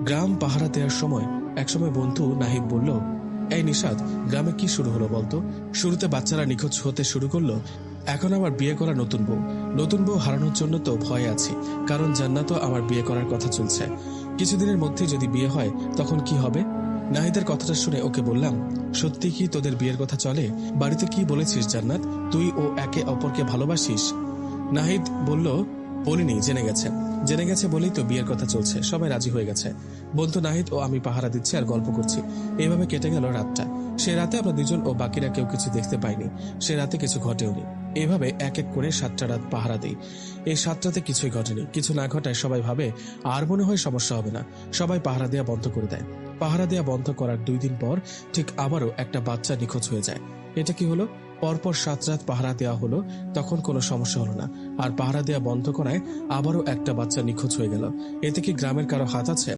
গ্রাম পাহারা দেওয়ার সময় একসময় বন্ধু নাহিদ বলল, এই নিশাদ, গ্রামে কি শুরু হলো বলতো? শুরুতে বাচ্চারা নিখোঁজ হতে শুরু করলো, এখন আমার বিয়ে করা নতুন বউ হারানোর জন্য তো ভয়ে আছি, কারণ জান্নাতও আমার বিয়ে করার কথা চলছে। কিছুদিনের মধ্যে যদি বিয়ে হয় তখন কি হবে? নাহিদের কথাটা শুনে ওকে বললাম, সত্যি কি তোদের বিয়ের কথা চলে? বাড়িতে কি বলেছিস জান্নাত? তুই ও একে অপরকে ভালোবাসিস? নাহিদ বলল, বলিনি, জেনে গেছে বলেই তো বিয়ের কথা চলছে, সবাই রাজি হয়ে গেছে। বন্ধু নাহিদ ও আমি পাহারা দিচ্ছি আর গল্প করছি, এইভাবে কেটে গেল রাতটা। সে রাতে আমরা দুজন ও বাকিরা কেউ কিছু দেখতে পাইনি, সে রাতে কিছু ঘটেওনি। এভাবে এক এক করে 7টা রাত পাহারা দিই। এই 7টাতে কিছুই ঘটেনি। কিছু না ঘটায় সবাই ভাবে আর মনে হয় সমস্যা হবে না, সবাই পাহারা দেওয়া বন্ধ করে দেয়। পাহারা দেওয়া বন্ধ করার 2 দিন পর ঠিক আবারও একটা বাচ্চা নিখোঁজ হয়ে যায়। এটা কি হলো? পরপর 7 রাত পাহারা দেওয়া হলো, তখন কোনো সমস্যা হলো না, আর পাহারা দেওয়া বন্ধ করায় আবারও একটা বাচ্চা নিখোঁজ হয়ে গেল। এতে কি গ্রামের কারো হাত আছে?